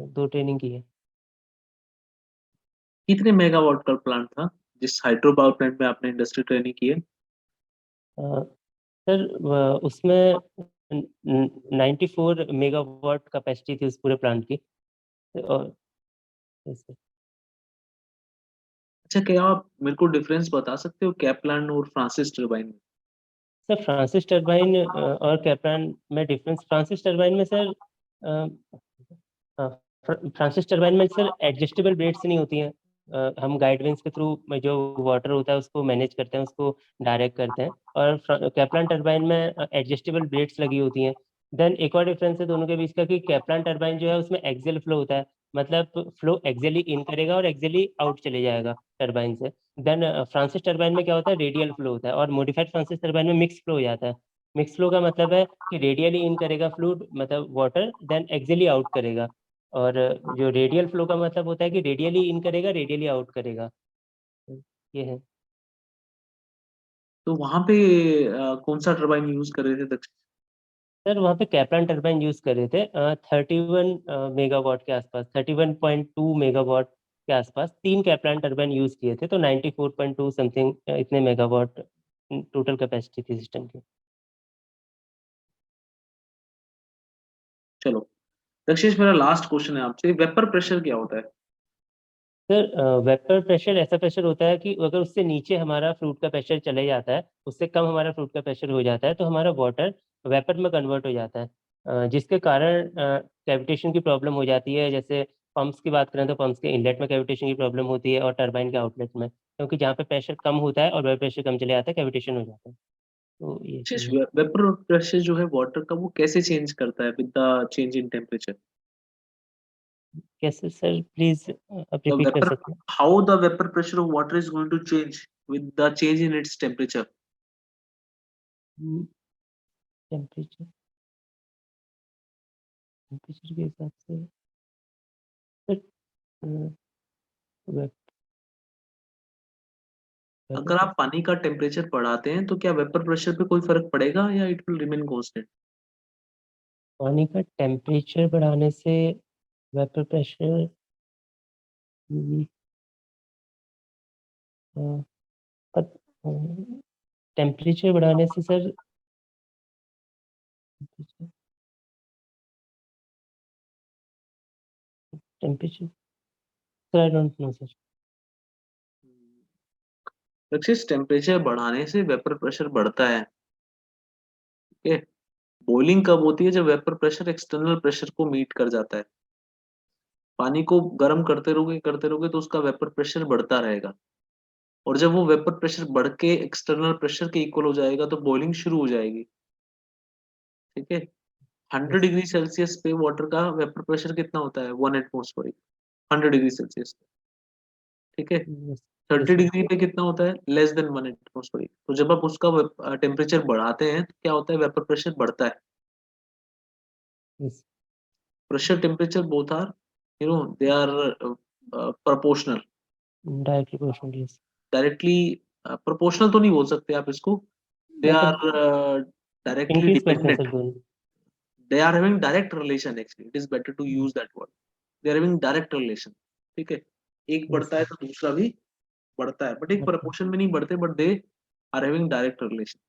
S2: 2 ट्रेनिंग की है।
S3: कितने मेगावाट का प्लांट था जिस हाइड्रो पावर प्लांट में आपने इंडस्ट्री ट्रेनिंग की है?
S2: अ, सर उसमें 94 मेगावाट कैपेसिटी थी उस पूरे प्लांट की। और ऐसे।
S3: अच्छा, क्या आप मेरे को डिफरेंस बता सकते हो कैप्लान और फ्रांसिस टरबाइन में?
S2: सर फ्रांसिस टरबाइन और कैप्लान में डिफरेंस, फ्रांसिस टरबाइन में सर हाँ, फ्रांसिस टरबाइन में सर एडजस्टेबल ब्लेड्स नहीं होती हैं। हम गाइडवेंस के थ्रू जो वाटर होता है उसको मैनेज करते हैं, उसको डायरेक्ट करते हैं। और कैप्लान टरबाइन में एडजस्टेबल ब्लेड्स लगी होती हैं। देन एक और डिफरेंस है दोनों के बीच का कि कैप्लान टरबाइन जो है उसमें एक्सियल फ्लो होता है, मतलब फ्लो एक्सियली इन करेगा और एक्सियली आउट चले जाएगा टरबाइन से। देन फ्रांसिस टरबाइन में क्या होता है, रेडियल फ्लो होता है, और मॉडिफाइड फ्रांसिस टरबाइन में मिक्स फ्लो हो जाता है। मिक्स फ्लो का मतलब है कि रेडियली इन करेगा फ्लूइड मतलब वाटर, देन एक्सियली आउट करेगा। और जो रेडियल फ्लो का मतलब होता है कि रेडियली इन करेगा, रेडियली आउट करेगा। ये है।
S3: तो वहां पे कौन सा टरबाइन यूज कर रहे थे दक्षिण?
S2: सर वहाँ पे कैप्लान टरबाइन यूज कर रहे थे 31 मेगावाट के आसपास, 31.2 मेगावाट के आसपास 3 कैप्लान टरबाइन यूज किए थे, तो 94.2 समथिंग इतने मेगावाट टोटल कैपेसिटी थी सिस्टम की।
S3: चलो दक्षेश, मेरा लास्ट क्वेश्चन है आपसे, वेपर प्रेशर क्या होता है?
S2: सर वेपर प्रेशर ऐसा प्रेशर होता है कि अगर उससे नीचे हमारा फ्लूइड का प्रेशर चले जाता है, उससे कम हमारा फ्लूइड का प्रेशर हो जाता है, तो हमारा वाटर वेपर में कन्वर्ट हो जाता है। जिसके कारण कैविटेशन की प्रॉब्लम हो जाती है। जैसे पंप्स की बात करें तो पंप्स के इनलेट में कैविटेशन की प्रॉब्लम होती है, और टरबाइन के आउटलेट में, क्योंकि जहाँ पे प्रेशर कम होता है और वेपर प्रेशर कम चले जाता है, कैविटेशन हो जाता है। तो ये
S3: दक्षेश,
S2: चीज़ है।
S3: वेपर प्रेशर जो है वाटर का, वो कैसे चेंज करता है with the change in temperature?
S2: कैसे सर, प्लीज आप
S3: The
S2: रिपीट कर
S3: vapor,
S2: सकते हैं?
S3: how the vapor pressure of water is going to change with the change in its temperature?
S2: Temperature, temperature के हिसाब से सर वेपर
S3: अगर आप पानी का टेम्परेचर बढ़ाते हैं तो क्या वेपर प्रेशर पे कोई फर्क पड़ेगा या इट विल रिमेन कांस्टेंट?
S2: पानी का टेम्परेचर बढ़ाने से वेपर प्रेशर टेम्परेचर बढ़ाने से sir temperature sir I don't know sir.
S3: Dakshish, temperature बढ़ाने से वेपर प्रेशर बढ़ता है। ओके, बॉइलिंग कब होती है? जब वेपर प्रेशर एक्सटर्नल प्रेशर को मीट कर जाता है। पानी को गर्म करते रहोगे तो उसका वेपर प्रेशर बढ़ता रहेगा, और जब वो वेपर प्रेशर बढ़ के एक्सटर्नल प्रेशर के इक्वल हो जाएगा तो बॉइलिंग शुरू हो जाएगी। ठीक है, 100 डिग्री सेल्सियस पे वाटर का वेपर प्रेशर कितना होता है? 1 एटमॉस्फेरिक, 100 डिग्री सेल्सियस। ठीक है, 30 डिग्री पे कितना होता है? Less than 1 atmospheric. तो जब आप उसका टेम्परेचर बढ़ाते हैं तो क्या होता है? वेपर प्रेशर बढ़ता है। Pressure temperature both are, they are proportional.
S2: Directly proportional, yes.
S3: Directly proportional तो नहीं बोल सकते आप इसको, दे आर
S2: मतलब
S3: डायरेक्टली
S2: इंक्रीज करते हैं सर
S3: डिपेंडेंट।
S2: दोनों।
S3: they are having direct relation, actually it is better to use that word, they are having direct relation। ठीक है, एक
S2: यस
S3: बढ़ता है तो दूसरा भी बढ़ता है, बट एक प्रपोर्शन में नहीं बढ़ते, but they are having direct relation.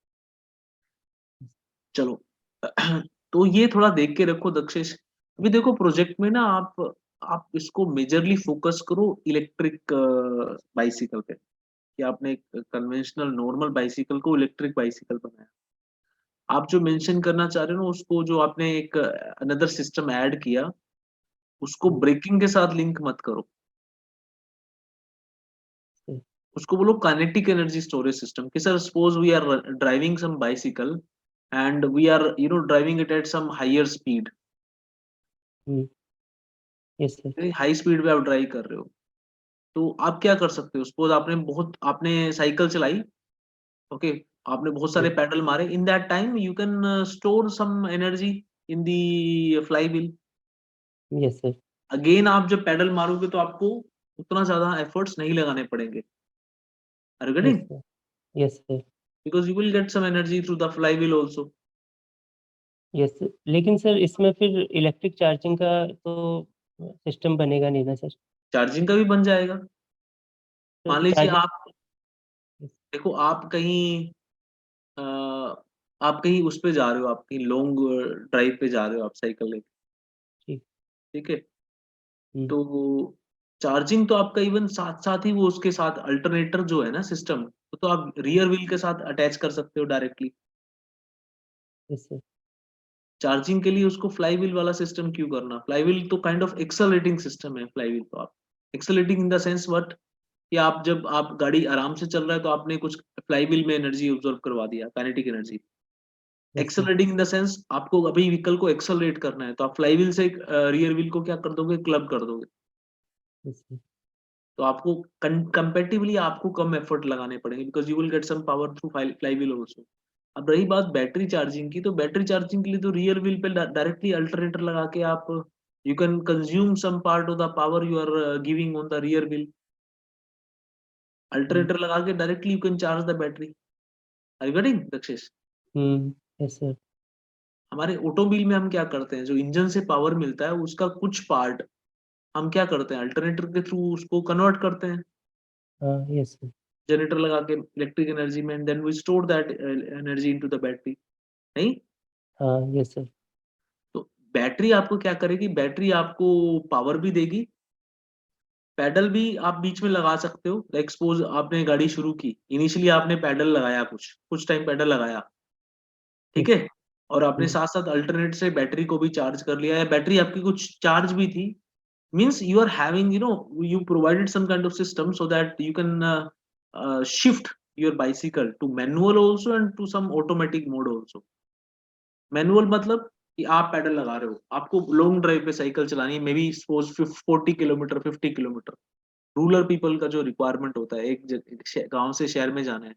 S3: चलो तो ये थोड़ा देख के रखो दक्षेश। अभी देखो प्रोजेक्ट में ना आप इसको मेजरली फोकस करो इलेक्ट्रिक बाइसिकल पे, कि आपने एक कन्वेंशनल नॉर्मल बाइसिकल को इलेक्ट्रिक बाइसिकल बनाया। आप जो मेंशन करना चाह रहे हो ना, उसको जो आपने एक अनदर सिस्टम ऐड किया, उसको ब्रेकिंग के साथ लिंक मत करो। उसको बोलो काइनेटिक एनर्जी स्टोरेज सिस्टम। कि sir suppose we are driving some bicycle and we are driving it at some higher speed.
S2: Yes sir.
S3: High speed पे आप ड्राइव कर रहे हो, तो आप क्या कर सकते हो? सपोज आपने साइकिल चलाई, ओके, आपने बहुत सारे पैडल मारे, in that time you can store some energy in the flywheel.
S2: Yes sir.
S3: Again आप जब पैडल मारोगे तो आपको उतना ज्यादा एफर्ट्स नहीं लगाने पड़ेंगे। Are you
S2: yes
S3: getting?
S2: Sir. Yes sir.
S3: Because you will get some energy through the flywheel also.
S2: Yes लेकिन सर इसमें फिर इलेक्ट्रिक चार्जिंग का तो सिस्टम बनेगा नहीं ना सर?
S3: चार्जिंग का भी बन जाएगा। मान लीजिए
S2: चार्जिंग।
S3: आप, देखो अ, आप कहीं उस पे जा रहे हो, आप कहीं लॉन्ग ड्राइव पे जा रहे हो, आप साइकिल लेके।
S2: ठीक।
S3: ठीक है, तो चार्जिंग तो आपका इवन साथ साथ ही वो उसके साथ अल्टरनेटर जो है ना सिस्टम, तो आप रियर व्हील के साथ अटैच कर सकते हो डायरेक्टली।
S2: Yes sir.
S3: चार्जिंग के लिए उसको फ्लाई व्हील वाला सिस्टम क्यों करना? फ्लाई व्हील तो काइंड ऑफ एक्सेलरेटिंग सिस्टम है, फ्लाई व्हील तो आप accelerating in the sense what, कि आप जब आप गाड़ी आराम से चल रहा है तो आपने कुछ फ्लाईव्हील में एनर्जी ऑब्जॉर्व करवा दिया, kinetic energy.
S2: yes, sir.
S3: Accelerating in the sense आपको अभी व्हीकल को एक्सेलरेट करना है, तो आप फ्लाईव्हील से रियर व्हील को क्या कर दोगे, क्लब कर दोगे।
S2: yes, sir.
S3: तो आपको कंपैरेटिवली आपको कम एफर्ट लगाने पड़ेंगे, because you will get some power through flywheel also. अब रही बात बैटरी चार्जिंग की, तो बैटरी चार्जिंग के लिए तो रियर व्हील पे डायरेक्टली अल्टरनेटर लगा के आप you can consume some part of the power you are giving on the rear wheel. Alternator लगा के directly you can charge the battery. Are you getting Dakshesh?
S2: yes, sir.
S3: हमारे automobile में हम क्या करते हैं, जो इंजन से पावर मिलता है उसका कुछ पार्ट हम क्या करते हैं, अल्टरनेटर के थ्रू उसको कन्वर्ट करते हैं,
S2: yes, sir.
S3: जनरेटर लगा के इलेक्ट्रिक एनर्जी में, and then we store that energy into the battery. नहीं?
S2: yes, sir.
S3: तो बैटरी आपको क्या करेगी, बैटरी आपको पावर भी देगी, पैडल भी आप बीच में लगा सकते हो। लाइक सपोज आपने गाड़ी शुरू की, इनिशियली आपने पैडल लगाया, कुछ टाइम पैडल लगाया, ठीक है, और आपने साथ साथ अल्टरनेट से बैटरी को भी चार्ज कर लिया, या बैटरी आपकी कुछ चार्ज भी थी, means you are having, you provided some kind of system so that you can shift your bicycle to manual also and to some automatic mode also। Manual मतलब कि आप पैडल लगा रहे हो, आपको लॉन्ग ड्राइव पे साइकिल चलानी है, may be suppose 40 kilometre 50 kilometre, rural people का जो रिक्वायरमेंट होता है, एक गांव से शहर में जाना है,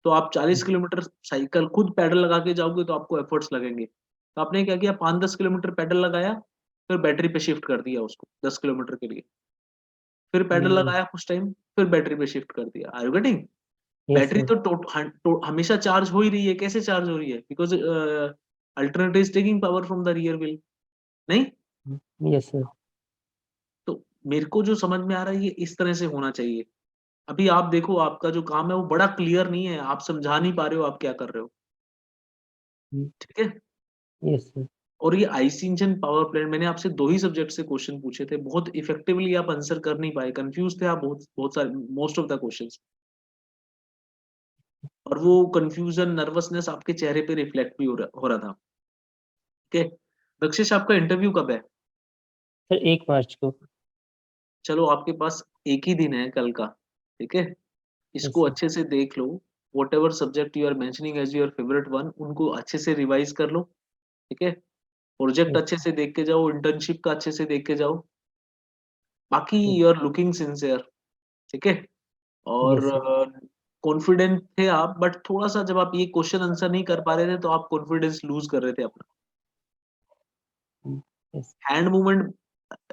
S3: तो आप 40 किलोमीटर साइकिल खुद पैडल लगा के जाओगे तो आपको एफर्ट्स लगेंगे। तो आपने क्या किया, 5-10 किलोमीटर पैडल लगाया, फिर बैटरी पे शिफ्ट कर दिया उसको 10 किलोमीटर के लिए, फिर पैडल लगाया कुछ टाइम, फिर बैटरी पे शिफ्ट कर दिया। Are you getting?
S2: yes,
S3: battery
S2: sir.
S3: तो हमेशा चार्ज हो ही रही है। कैसे चार्ज हो रही है? Because alternative is taking power from the rear wheel. नहीं?
S2: yes, sir.
S3: तो मेरे को जो समझ में आ रहा है ये इस तरह से होना चाहिए। अभी आप देखो, आपका जो काम है वो बड़ा क्लियर नहीं है, आप समझा नहीं पा रहे हो आप क्या कर रहे हो, ठीक है।
S2: yes, sir.
S3: और ये आईसी इंजन पावर प्लांट, मैंने आपसे 2 ही सब्जेक्ट से क्वेश्चन पूछे थे, बहुत इफेक्टिवली आप आंसर कर नहीं पाए, कंफ्यूज थे आप बहुत सारे, मोस्ट ऑफ द क्वेश्चंस, और वो कंफ्यूजन नर्वसनेस आपके चेहरे पे रिफ्लेक्ट भी हो रहा था। ठीक है दक्षेश, आपका इंटरव्यू कब है?
S2: सर 1 मार्च को।
S3: चलो आपके पास एक ही दिन है कल का, ठीक है, इसको
S2: sir.
S3: अच्छे से देख लो। Whatever subject you are mentioning as your favourite one, उनको अच्छे से रिवाइज कर लो, ठीक है। Project
S2: Yes.
S3: अच्छे से देख के जाओ, इंटर्नशिप का अच्छे से देख के जाओ, बाकी
S2: Yes.
S3: You are looking sincere, ठीक है। और
S2: Yes, sir.
S3: कॉन्फिडेंट थे आप, बट थोड़ा सा जब आप ये क्वेश्चन आंसर नहीं कर पा रहे थे तो आप कॉन्फिडेंस लूज कर रहे थे अपना।
S2: yes,
S3: हैंड मूवमेंट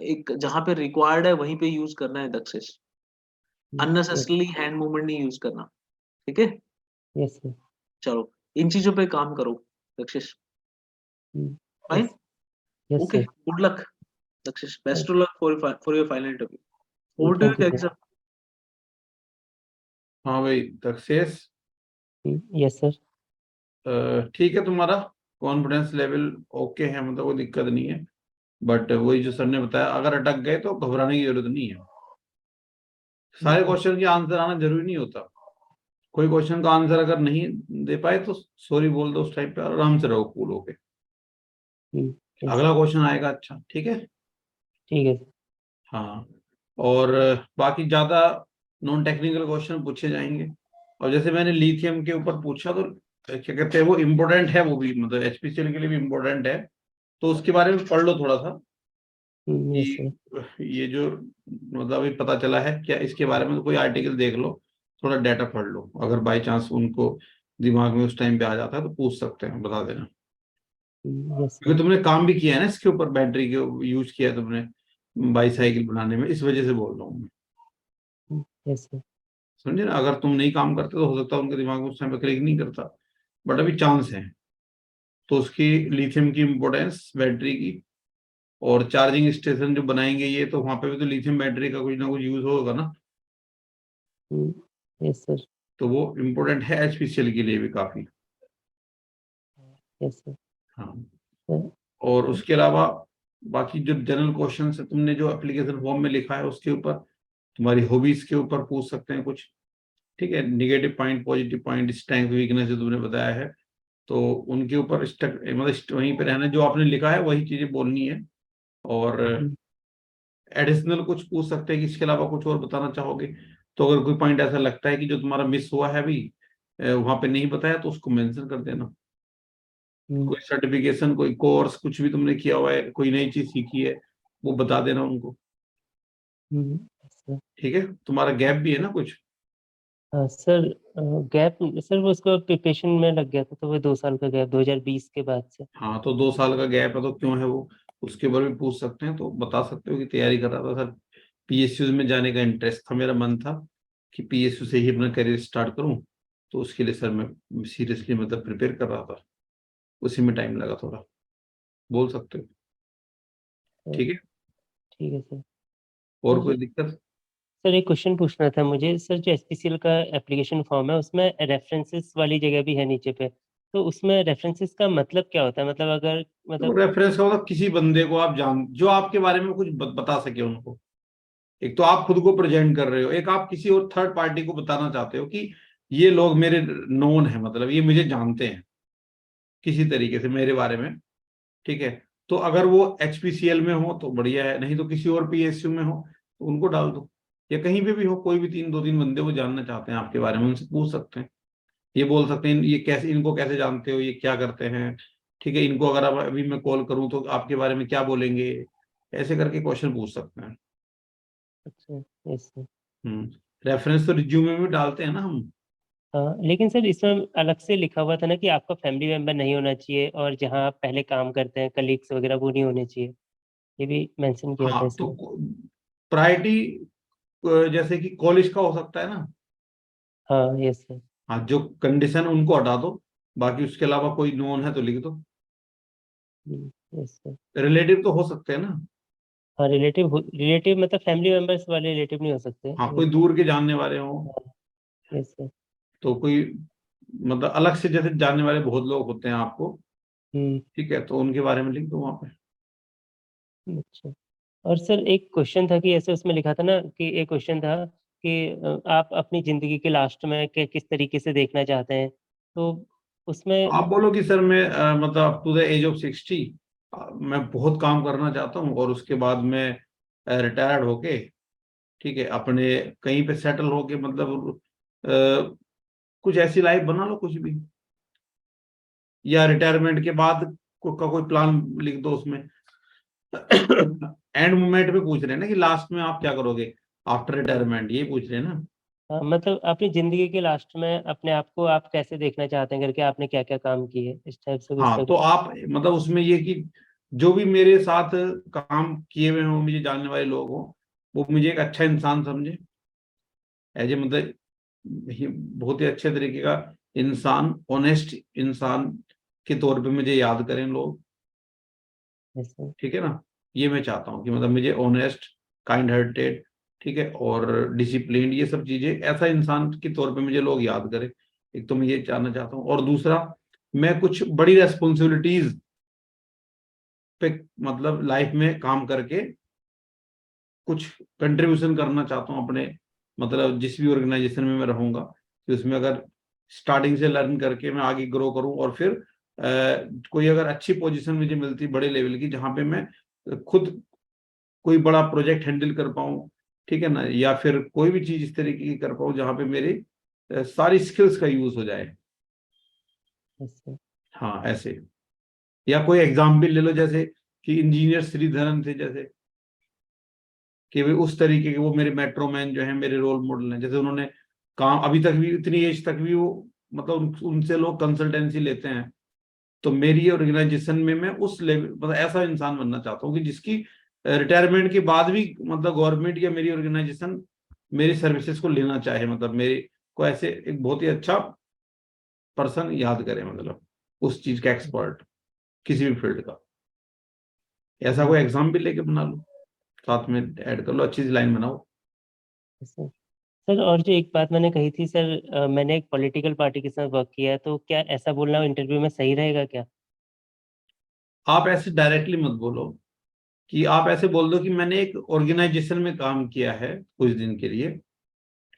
S3: एक जहां पे रिक्वायर्ड है वहीं पे यूज करना है Dakshesh,
S2: yes,
S3: unnecessarily hand movement नहीं यूज करना, ठीक है।
S2: yes, sir.
S3: चलो इन चीजों पे काम करो Dakshesh, fine,
S2: yes, yes,
S3: okay,
S2: sir.
S3: Good luck Dakshesh, best of luck for your final interview. Over to
S2: Thank you,
S3: you
S2: sir.
S1: हाँ भाई दक्षेश,
S2: yes, sir.
S1: ठीक है, तुम्हारा कॉन्फिडेंस लेवल ओके है, मतलब कोई दिक्कत नहीं है, बट वही जो सर ने बताया, अगर अटक गए तो घबराने की जरूरत नहीं है। सारे क्वेश्चन के आंसर आना जरूरी नहीं होता, कोई क्वेश्चन का आंसर अगर नहीं दे पाए तो सॉरी बोल दो उस टाइम पे, आराम से रहो कूल होके,
S2: yes,
S1: अगला क्वेश्चन आएगा। अच्छा ठीक है।
S2: ठीक है sir.
S1: हाँ, और बाकी ज्यादा नॉन टेक्निकल क्वेश्चन पूछे जाएंगे, और जैसे मैंने लिथियम के ऊपर पूछा तो क्या कहते हैं, वो इम्पोर्टेंट है, वो भी मतलब एचपीसीएल के लिए भी इम्पोर्टेंट है, तो उसके बारे में पढ़ लो थोड़ा सा
S2: yes, sir.
S1: कि ये जो मतलब अभी पता चला है क्या, इसके बारे में कोई आर्टिकल देख लो, थोड़ा डाटा पढ़ लो, अगर बाई चांस उनको दिमाग में उस टाइम पे आ जाता है तो पूछ सकते हैं, बता देना।
S2: yes, sir.
S1: क्योंकि तुमने काम भी किया है ना इसके ऊपर, बैटरी के यूज किया है तुमने बाईसाइकिल बनाने में, इस वजह से बोल रहा हूँ मैं,
S2: yes, sir.
S1: समझे ना। अगर तुम नहीं काम करते तो हो सकता है उनके दिमाग में उस टाइम पे क्लिक नहीं करता, बट अभी चांस है, तो उसकी लिथियम की इम्पोर्टेंस, बैटरी की, और चार्जिंग स्टेशन जो बनाएंगे ये, तो वहां पे भी तो लिथियम बैटरी का कुछ ना कुछ यूज होगा ना,
S2: yes, sir.
S1: तो वो इम्पोर्टेंट है एचपीसीएल के लिए भी काफी।
S2: yes, sir.
S1: हाँ,
S2: sir.
S1: और उसके अलावा बाकी जो जनरल क्वेश्चन है तुमने जो एप्लीकेशन फॉर्म में लिखा है उसके ऊपर, तुम्हारी हॉबीज के ऊपर पूछ सकते हैं कुछ, ठीक है। Negative point, positive point, strength, weakness जो तुमने बताया है, तो उनके ऊपर मतलब वहीं पे रहना, जो आपने लिखा है वही चीजें बोलनी है, और एडिशनल कुछ पूछ सकते हैं कि इसके अलावा कुछ और बताना चाहोगे? तो अगर कोई पॉइंट ऐसा लगता है कि जो तुम्हारा मिस हुआ है अभी वहां पे नहीं बताया, तो उसको मेंशन कर देना। कोई सर्टिफिकेशन, कोई कोर्स, कुछ भी तुमने किया हुआ है, कोई नई चीज सीखी है, वो बता देना उनको।
S2: सर।
S1: ठीक है, तुम्हारा गैप भी है ना कुछ?
S2: हाँ सर, गैप सर वो उसको प्रिपरेशन में लग गया था, तो वो 2 साल का गैप 2020 के बाद से।
S1: हाँ, तो 2 साल का गैप है तो क्यों है वो, उसके बारे में पूछ सकते हैं। तो बता सकते हो कि तैयारी कर रहा था सर, पीएसयू में जाने का इंटरेस्ट था, मेरा मन था कि पीएसयू से ही अपना करियर स्टार्ट करूं, तो उसके लिए सर मैं सीरियसली मतलब प्रिपेयर कर रहा था, उसी में टाइम लगा थोड़ा। बोल सकते हो।
S2: सर,
S1: ठीक है,
S2: ठीक है सर।
S1: और
S2: सर
S1: कोई दिक्कत?
S2: सर एक क्वेश्चन पूछना था मुझे सर, जो एचपीसीएल का एप्लीकेशन फॉर्म है उसमें रेफरेंसेस वाली जगह भी है नीचे पे, तो उसमें रेफरेंसेस का मतलब क्या होता है? मतलब अगर
S1: तो
S2: मतलब
S1: रेफरेंस का मतलब किसी बंदे को आप जान, जो आपके बारे में कुछ बता सके उनको। एक तो आप खुद को प्रेजेंट कर रहे हो, एक आप किसी और थर्ड पार्टी को बताना चाहते हो कि ये लोग मेरे नोन है, मतलब ये मुझे जानते हैं किसी तरीके से मेरे बारे में। ठीक है, तो अगर वो एचपीसीएल में हो तो बढ़िया है, नहीं तो किसी और पीएसयू में हो तो उनको डाल दो, या कहीं पे भी हो, कोई भी दो तीन बंदे वो जानना चाहते हैं आपके बारे में, उनसे पूछ सकते हैं। ये बोल सकते हैं ये कैसे, इनको कैसे जानते हो, ये क्या करते हैं। ठीक है, इनको अगर अब अभी मैं कॉल करूं तो आपके बारे में क्या बोलेंगे, ऐसे करके क्वेश्चन पूछ सकते हैं।
S2: अच्छा, यस सर।
S1: रेफरेंस तो रिज्यूमे में भी डालते हैं ना हम।
S2: हाँ, लेकिन सर इसमें अलग से लिखा हुआ था ना कि आपका फैमिली मेंबर नहीं होना चाहिए, और जहाँ आप पहले काम करते हैं कलीग्स वगैरह वो नहीं होने चाहिए, ये भी मेंशन किया था
S1: हाँ, तो
S2: इसमें।
S1: प्रायोरिटी जैसे कि कॉलेज का हो सकता है ना।
S2: हाँ, यस सर।
S1: हाँ, जो कंडीशन उनको हटा दो, बाकी उसके अलावा कोई नोन है तो लिख दो।
S2: Yes sir.
S1: रिलेटिव तो हो सकते हैं ना।
S2: हाँ, रिलेटिव मतलब फैमिली मेंबर्स वाले रिलेटिव नहीं हो सकते,
S1: हाँ,
S2: ये
S1: कोई
S2: तो।
S1: दूर के जानने वाले हो,
S2: हाँ, यस सर।
S1: तो कोई मतलब अलग से जैसे जानने वाले बहुत लोग होते हैं आपको।
S2: हम्म।
S1: ठीक है, तो उनके बारे में लिख दो वहां पे।
S2: अच्छा। और सर एक क्वेश्चन था कि ऐसे उसमें लिखा था ना कि एक क्वेश्चन था कि आप अपनी जिंदगी के लास्ट में किस तरीके से देखना चाहते हैं, तो उसमें।
S1: आप बोलो कि सर मैं मतलब up to the age of 60 मैं बहुत काम करना चाहता हूँ, और उसके बाद मैं रिटायर्ड होके, ठीक है, अपने कहीं पे सेटल होके, मतलब कुछ ऐसी लाइफ बना लो कुछ भी, या रिटायरमेंट के बाद का कोई प्लान लिख दो उसमें। एंड मोमेंट पे पूछ रहे हैं ना कि लास्ट में आप क्या करोगे आफ्टर रिटायरमेंट, ये पूछ रहे हैं ना।
S2: हाँ, मतलब अपनी जिंदगी के लास्ट में अपने आप को आप कैसे देखना चाहते हैं करके, आपने क्या क्या काम किए, इस टाइप से कुछ
S1: हाँ, तो आप मतलब उसमें ये कि जो भी मेरे साथ काम किए हुए हों, मुझे जानने वाले लोग हों, वो मुझे एक अच्छा इंसान समझे, एज ए मतलब बहुत ही अच्छे तरीके का इंसान, ऑनेस्ट इंसान के तौर पे मुझे याद करें लोग।
S2: जैसे।
S1: ठीक है ना, ये मैं चाहता हूँ कि मतलब मुझे ऑनेस्ट, काइंड हार्टेड, ठीक है, और डिसिप्लिन, ये सब चीजें ऐसा इंसान के तौर पे मुझे लोग याद करें। एक तो मैं ये जानना चाहता हूँ, और दूसरा मैं कुछ बड़ी रेस्पॉन्सिबिलिटीज पे मतलब लाइफ में काम करके कुछ कंट्रीब्यूशन करना चाहता हूँ अपने, मतलब जिस भी ऑर्गेनाइजेशन में मैं रहूंगा, कि उसमें अगर स्टार्टिंग से लर्न करके मैं आगे ग्रो करूं, और फिर कोई अगर अच्छी पोजीशन मुझे मिलती बड़े लेवल की, जहां पे मैं खुद कोई बड़ा प्रोजेक्ट हैंडल कर पाऊं, ठीक है ना, या फिर कोई भी चीज इस तरीके की कर पाऊं जहां पे मेरी सारी स्किल्स का यूज हो जाए।
S2: जैसे।
S1: हाँ, ऐसे। या कोई एग्जाम्पल ले लो, जैसे कि इंजीनियर श्रीधरन थे, जैसे कि वे उस तरीके के, वो मेरे मेट्रो मैन जो है मेरे रोल मॉडल हैं, जैसे उन्होंने काम अभी तक भी, इतनी एज तक भी वो मतलब उनसे लोग कंसल्टेंसी लेते हैं। तो मेरी ऑर्गेनाइजेशन में मैं उस लेवल मतलब ऐसा इंसान बनना चाहता हूँ कि जिसकी रिटायरमेंट के बाद भी मतलब गवर्नमेंट या मेरी ऑर्गेनाइजेशन मेरी सर्विसेज को लेना चाहे, मतलब मेरे को ऐसे एक बहुत ही अच्छा पर्सन याद करे, मतलब उस चीज का एक्सपर्ट किसी भी फील्ड का। ऐसा कोई एग्जाम भी लेके बना लो, साथ में ऐड कर लो, अच्छी सी लाइन बनाओ।
S2: जैसे। सर और जो एक बात मैंने कही थी सर, मैंने एक पॉलिटिकल पार्टी के साथ वर्क किया है, तो क्या ऐसा बोलना इंटरव्यू में सही रहेगा क्या?
S1: आप ऐसे डायरेक्टली मत बोलो, कि आप ऐसे बोल दो कि मैंने एक ऑर्गेनाइजेशन में काम किया है कुछ दिन के लिए,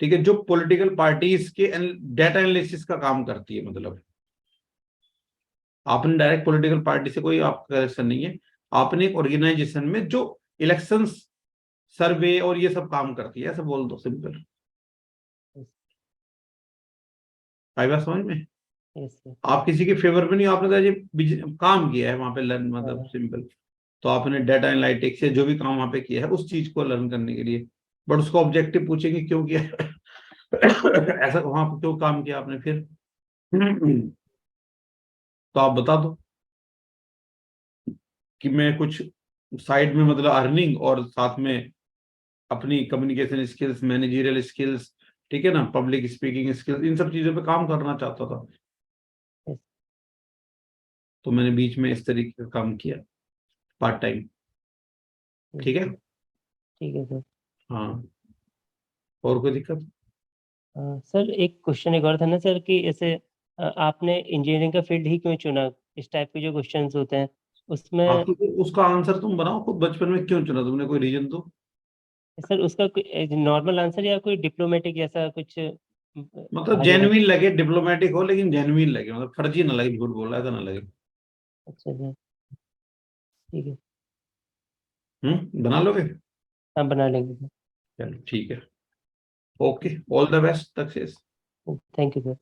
S1: ठीक है, जो पॉलिटिकल पार्टीज के डेटा एनालिसिस का काम करती है, मतलब आपने डायरेक्ट पॉलिटिकल पार्टी से कोई आपका कनेक्शन नहीं है, आपने एक ऑर्गेनाइजेशन में जो इलेक्शंस सर्वे और ये सब काम करती है, ऐसा बोल दो सिंपल। आई बात समझ में?
S2: Yes sir.
S1: आप किसी के फेवर में नहीं, आपने तो ये काम किया है वहां पे लर्न, मतलब
S2: हाँ।
S1: सिंपल। तो आपने डेटा एनालिटिक्स या जो भी काम वहां पे किया है उस चीज को लर्न करने के लिए, बट उसको ऑब्जेक्टिव पूछेंगे क्यों किया ऐसा वहां पे क्यों काम किया आपने फिर तो आप बता दो कि मैं कुछ साइड में मतलब अर्निंग और साथ में अपनी कम्युनिकेशन स्किल्स, मैनेजरियल स्किल्स, ठीक है ना, पब्लिक स्पीकिंग स्किल्स, इन सब चीजों पे काम करना चाहता था।
S2: Yes.
S1: तो मैंने बीच में इस तरीके का काम किया पार्ट टाइम। ठीक है।
S2: ठीक है सर।
S1: हाँ, और कोई दिक्कत?
S2: सर एक क्वेश्चन एक और था ना सर कि ऐसे आपने इंजीनियरिंग का फील्ड ही क्यों चुना? इस टाइप के जो क्वेश्चंस होते हैं उसमें
S1: हाँ, तो उसका आंसर तुम बनाओ खुद, बचपन में क्यों चुना तुमने, कोई रीजन दो।
S2: सर उसका कोई नॉर्मल आंसर या कोई डिप्लोमेटिक जैसा कुछ
S1: मतलब
S2: आगे
S1: जेन्युइन लगे, डिप्लोमेटिक हो लेकिन जेन्युइन लगे, मतलब फर्जी ना लगे, झूठ बोल रहा है ऐसा ना लगे।
S2: अच्छा सर ठीक है।
S1: बना लोगे?
S2: हम बना लेंगे सर।
S1: चलो ठीक है। Okay, all the best, success.
S2: Thank you sir.